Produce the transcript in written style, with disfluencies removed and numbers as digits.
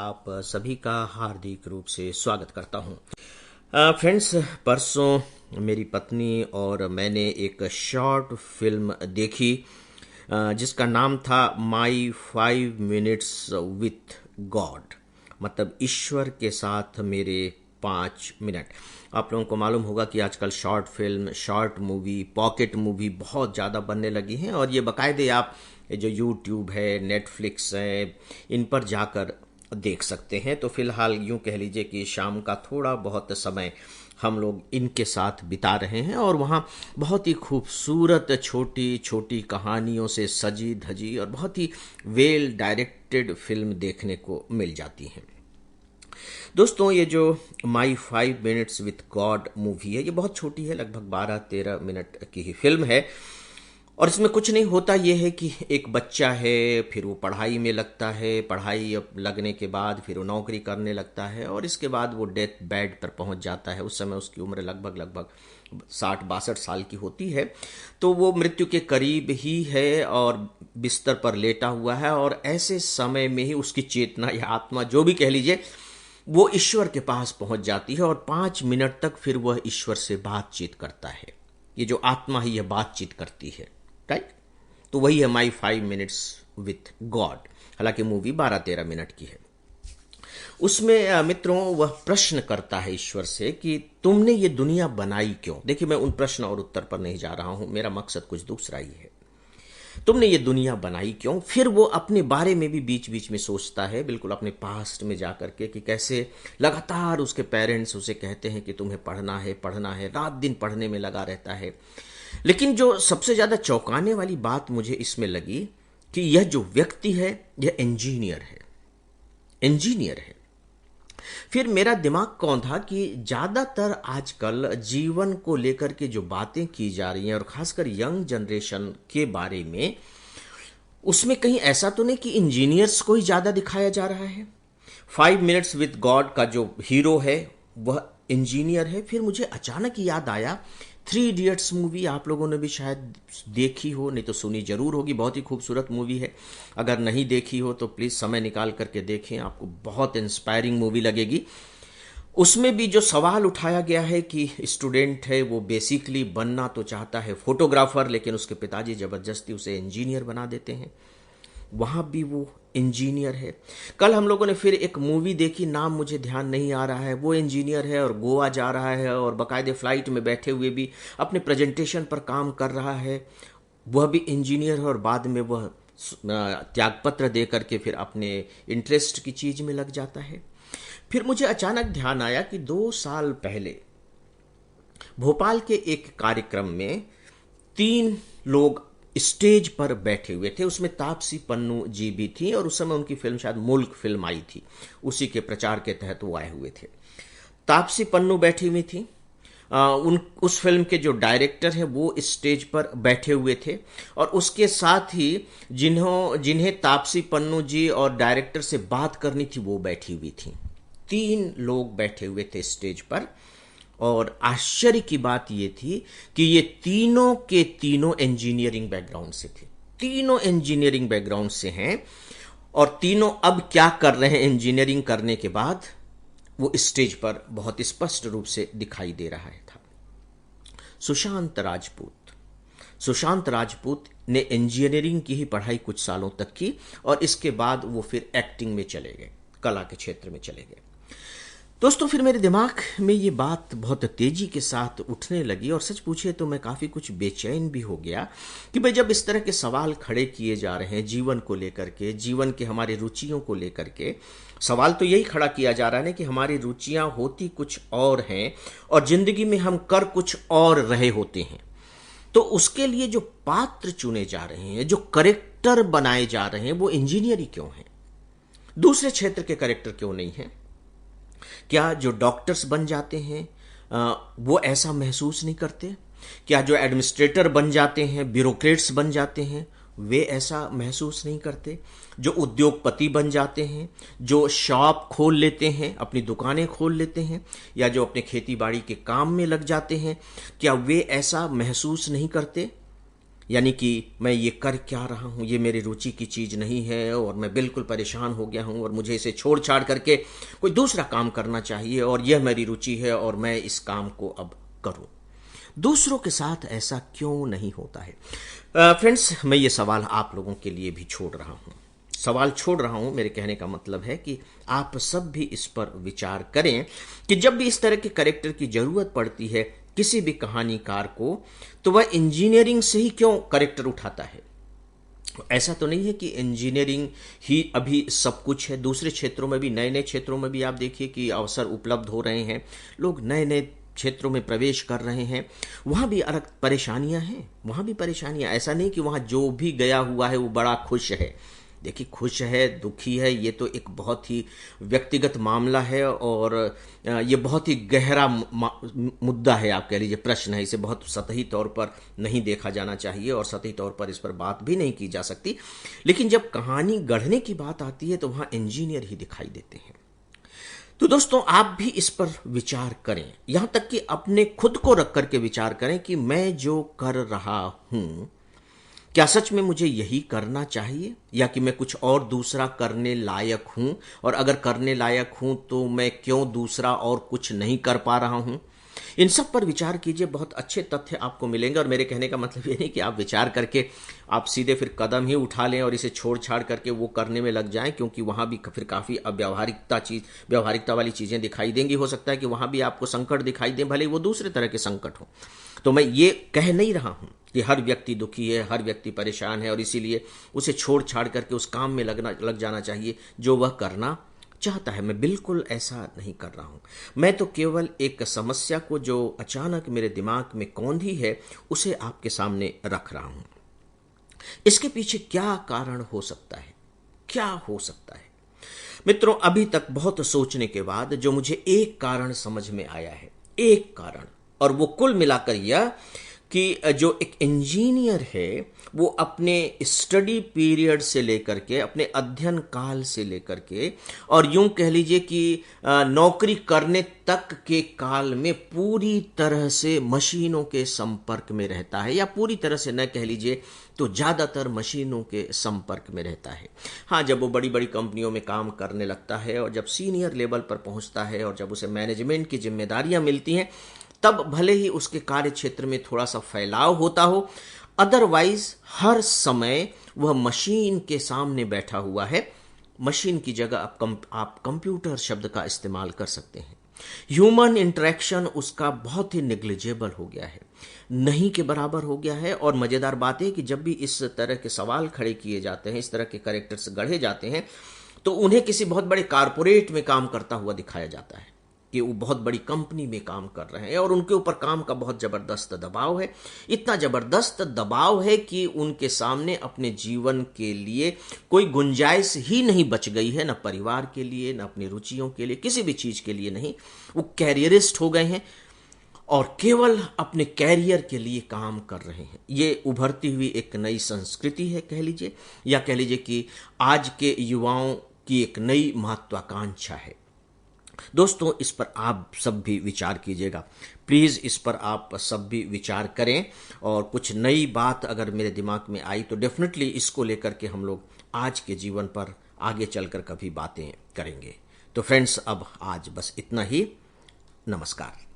आप सभी का हार्दिक रूप से स्वागत करता हूं। फ्रेंड्स, परसों मेरी पत्नी और मैंने एक शॉर्ट फिल्म देखी जिसका नाम था माई 5 मिनट्स विथ गॉड, मतलब ईश्वर के साथ मेरे 5 मिनट। आप लोगों को मालूम होगा कि आजकल short film, short movie, pocket movie बहुत ज़्यादा बनने लगी हैं और ये बाकायदे आप जो यूट्यूब है, नेटफ्लिक्स है, इन पर जाकर देख सकते हैं। तो फिलहाल यूं कह लीजिए कि शाम का थोड़ा बहुत समय हम लोग इनके साथ बिता रहे हैं और वहाँ बहुत ही खूबसूरत छोटी छोटी कहानियों से सजी धजी और बहुत ही वेल डायरेक्टेड फिल्म देखने को मिल जाती हैं। दोस्तों, ये जो माई 5 मिनट्स विथ गॉड मूवी है, ये बहुत छोटी है, लगभग 12-13 मिनट की ही फिल्म है। और इसमें कुछ नहीं होता, ये है कि एक बच्चा है, फिर वो पढ़ाई में लगता है, पढ़ाई लगने के बाद फिर वो नौकरी करने लगता है और इसके बाद वो डेथ बेड पर पहुंच जाता है। उस समय उसकी उम्र लगभग 60-62 साल की होती है। तो वो मृत्यु के करीब ही है और बिस्तर पर लेटा हुआ है और ऐसे समय में ही उसकी चेतना या आत्मा, जो भी कह लीजिए, वो ईश्वर के पास पहुंच जाती है और 5 मिनट तक फिर वह ईश्वर से बातचीत करता है। ये जो आत्मा है, यह बातचीत करती है, राइट? तो वही है माई 5 मिनट्स विथ गॉड। हालांकि मूवी 12-13 मिनट की है। उसमें मित्रों, वह प्रश्न करता है ईश्वर से कि तुमने ये दुनिया बनाई क्यों। देखिए, मैं उन प्रश्न और उत्तर पर नहीं जा रहा हूं, मेरा मकसद कुछ दूसरा ही है। तुमने ये दुनिया बनाई क्यों? फिर वो अपने बारे में भी बीच बीच में सोचता है, बिल्कुल अपने पास्ट में जाकर के, कि कैसे लगातार उसके पेरेंट्स उसे कहते हैं कि तुम्हें पढ़ना है, पढ़ना है, रात दिन पढ़ने में लगा रहता है। लेकिन जो सबसे ज्यादा चौंकाने वाली बात मुझे इसमें लगी कि यह जो व्यक्ति है, यह इंजीनियर है। इंजीनियर है। फिर मेरा दिमाग कौन था कि ज्यादातर आजकल जीवन को लेकर के जो बातें की जा रही हैं और खासकर यंग जनरेशन के बारे में, उसमें कहीं ऐसा तो नहीं कि इंजीनियर्स को ही ज्यादा दिखाया जा रहा है। 5 मिनट्स विद गॉड का जो हीरो है वह इंजीनियर है। फिर मुझे अचानक याद आया, 3 इडियट्स मूवी आप लोगों ने भी शायद देखी हो, नहीं तो सुनी जरूर होगी। बहुत ही खूबसूरत मूवी है। अगर नहीं देखी हो तो प्लीज समय निकाल करके देखें, आपको बहुत इंस्पायरिंग मूवी लगेगी। उसमें भी जो सवाल उठाया गया है कि स्टूडेंट है, वो बेसिकली बनना तो चाहता है फोटोग्राफर, लेकिन उसके पिताजी जबरदस्ती उसे इंजीनियर बना देते हैं। वहां भी वो इंजीनियर है। कल हम लोगों ने फिर एक मूवी देखी, नाम मुझे ध्यान नहीं आ रहा है। वो इंजीनियर है और गोवा जा रहा है और बाकायदे फ्लाइट में बैठे हुए भी अपने प्रेजेंटेशन पर काम कर रहा है। वह भी इंजीनियर है और बाद में वह त्यागपत्र दे करके फिर अपने इंटरेस्ट की चीज में लग जाता है। फिर मुझे अचानक ध्यान आया कि 2 साल पहले भोपाल के एक कार्यक्रम में 3 लोग स्टेज पर बैठे हुए थे। उसमें तापसी पन्नू जी भी थी और उस समय उनकी फिल्म शायद मुल्क फिल्म आई थी, उसी के प्रचार के तहत वो आए हुए थे। तापसी पन्नू बैठी हुई थी। उस फिल्म के जो डायरेक्टर हैं वो स्टेज पर बैठे हुए थे और उसके साथ ही जिन्हें तापसी पन्नू जी और डायरेक्टर से बात करनी थी वो बैठी हुई थी। 3 लोग बैठे हुए थे स्टेज पर और आश्चर्य की बात यह थी कि ये तीनों के तीनों इंजीनियरिंग बैकग्राउंड से थे। तीनों इंजीनियरिंग बैकग्राउंड से हैं और तीनों अब क्या कर रहे हैं इंजीनियरिंग करने के बाद, वो स्टेज पर बहुत स्पष्ट रूप से दिखाई दे रहा था। सुशांत राजपूत ने इंजीनियरिंग की ही पढ़ाई कुछ सालों तक की और इसके बाद वो फिर एक्टिंग में चले गए, कला के क्षेत्र में चले गए। दोस्तों, फिर मेरे दिमाग में ये बात बहुत तेजी के साथ उठने लगी और सच पूछे तो मैं काफी कुछ बेचैन भी हो गया कि भाई, जब इस तरह के सवाल खड़े किए जा रहे हैं जीवन को लेकर के, जीवन के हमारी रुचियों को लेकर के, सवाल तो यही खड़ा किया जा रहा है कि हमारी रुचियां होती कुछ और हैं और जिंदगी में हम कर कुछ और रहे होते हैं। तो उसके लिए जो पात्र चुने जा रहे हैं, जो करेक्टर बनाए जा रहे हैं, वो इंजीनियर ही क्यों हैं? दूसरे क्षेत्र के करेक्टर क्यों नहीं है? क्या जो डॉक्टर्स बन जाते हैं वो ऐसा महसूस नहीं करते? क्या जो एडमिनिस्ट्रेटर बन जाते हैं, ब्यूरोक्रेट्स बन जाते हैं, वे ऐसा महसूस नहीं करते? जो उद्योगपति बन जाते हैं, जो शॉप खोल लेते हैं, अपनी दुकानें खोल लेते हैं, या जो अपने खेती बाड़ी के काम में लग जाते हैं, क्या वे ऐसा महसूस नहीं करते? यानी कि मैं ये कर क्या रहा हूँ, ये मेरी रुचि की चीज़ नहीं है और मैं बिल्कुल परेशान हो गया हूँ और मुझे इसे छोड़ छाड़ करके कोई दूसरा काम करना चाहिए और यह मेरी रुचि है और मैं इस काम को अब करूँ। दूसरों के साथ ऐसा क्यों नहीं होता है? फ्रेंड्स, मैं ये सवाल आप लोगों के लिए भी छोड़ रहा हूँ। सवाल छोड़ रहा हूं, मेरे कहने का मतलब है कि आप सब भी इस पर विचार करें कि जब भी इस तरह के कैरेक्टर की जरूरत पड़ती है किसी भी कहानीकार को, तो वह इंजीनियरिंग से ही क्यों कैरेक्टर उठाता है। ऐसा तो नहीं है कि इंजीनियरिंग ही अभी सब कुछ है, दूसरे क्षेत्रों में भी, नए नए क्षेत्रों में भी आप देखिए कि अवसर उपलब्ध हो रहे हैं, लोग नए नए क्षेत्रों में प्रवेश कर रहे हैं। वहाँ भी अलग परेशानियां हैं, वहाँ भी परेशानियां, ऐसा नहीं कि वहाँ जो भी गया हुआ है वो बड़ा खुश है। देखिए, खुश है दुखी है ये तो एक बहुत ही व्यक्तिगत मामला है और ये बहुत ही गहरा मुद्दा है, आप कह लीजिए प्रश्न है। इसे बहुत सतही तौर पर नहीं देखा जाना चाहिए और सतही तौर पर इस पर बात भी नहीं की जा सकती। लेकिन जब कहानी गढ़ने की बात आती है तो वहाँ इंजीनियर ही दिखाई देते हैं। तो दोस्तों, आप भी इस पर विचार करें, यहां तक कि अपने खुद को रख करके विचार करें कि मैं जो कर रहा हूं क्या सच में मुझे यही करना चाहिए या कि मैं कुछ और दूसरा करने लायक हूं, और अगर करने लायक हूं तो मैं क्यों दूसरा और कुछ नहीं कर पा रहा हूं। इन सब पर विचार कीजिए, बहुत अच्छे तथ्य आपको मिलेंगे। और मेरे कहने का मतलब ये नहीं कि आप विचार करके आप सीधे फिर कदम ही उठा लें और इसे छोड़ छाड़ करके वो करने में लग जाएं, क्योंकि वहां भी फिर काफ़ी व्यवहारिकता वाली चीज़ें दिखाई देंगी। हो सकता है कि वहां भी आपको संकट दिखाई दें, भले वो दूसरे तरह के संकट हो। तो मैं ये कह नहीं रहा हूं कि हर व्यक्ति दुखी है, हर व्यक्ति परेशान है और इसीलिए उसे छोड़ छाड़ करके उस काम में लग जाना चाहिए जो वह करना चाहता है। मैं बिल्कुल ऐसा नहीं कर रहा हूं। मैं तो केवल एक समस्या को जो अचानक मेरे दिमाग में कौंधी है उसे आपके सामने रख रहा हूं। इसके पीछे क्या कारण हो सकता है, क्या हो सकता है? मित्रों, अभी तक बहुत सोचने के बाद जो मुझे एक कारण समझ में आया है, एक कारण, और वो कुल मिलाकर यह कि जो एक इंजीनियर है वो अपने स्टडी पीरियड से लेकर के, अपने अध्ययन काल से लेकर के, और यूं कह लीजिए कि नौकरी करने तक के काल में पूरी तरह से मशीनों के संपर्क में रहता है, या पूरी तरह से न कह लीजिए तो ज़्यादातर मशीनों के संपर्क में रहता है। हाँ, जब वो बड़ी बड़ी कंपनियों में काम करने लगता है और जब सीनियर लेवल पर पहुंचता है और जब उसे मैनेजमेंट की जिम्मेदारियां मिलती हैं, तब भले ही उसके कार्य क्षेत्र में थोड़ा सा फैलाव होता हो, अदरवाइज हर समय वह मशीन के सामने बैठा हुआ है। मशीन की जगह आप कंप्यूटर शब्द का इस्तेमाल कर सकते हैं। ह्यूमन इंटरेक्शन उसका बहुत ही निग्लिजेबल हो गया है, नहीं के बराबर हो गया है। और मजेदार बात है कि जब भी इस तरह के सवाल खड़े किए जाते हैं, इस तरह के कैरेक्टर्स गढ़े जाते हैं, तो उन्हें किसी बहुत बड़े कारपोरेट में काम करता हुआ दिखाया जाता है कि वो बहुत बड़ी कंपनी में काम कर रहे हैं और उनके ऊपर काम का बहुत जबरदस्त दबाव है। इतना जबरदस्त दबाव है कि उनके सामने अपने जीवन के लिए कोई गुंजाइश ही नहीं बच गई है, न परिवार के लिए, न अपनी रुचियों के लिए, किसी भी चीज के लिए नहीं। वो कैरियरिस्ट हो गए हैं और केवल अपने कैरियर के लिए काम कर रहे हैं। ये उभरती हुई एक नई संस्कृति है कह लीजिए, या कह लीजिए कि आज के युवाओं की एक नई महत्वाकांक्षा है। दोस्तों, इस पर आप सब भी विचार कीजिएगा, प्लीज़ इस पर आप सब भी विचार करें। और कुछ नई बात अगर मेरे दिमाग में आई तो डेफिनेटली इसको लेकर के हम लोग आज के जीवन पर आगे चलकर कभी बातें करेंगे। तो फ्रेंड्स, अब आज बस इतना ही। नमस्कार।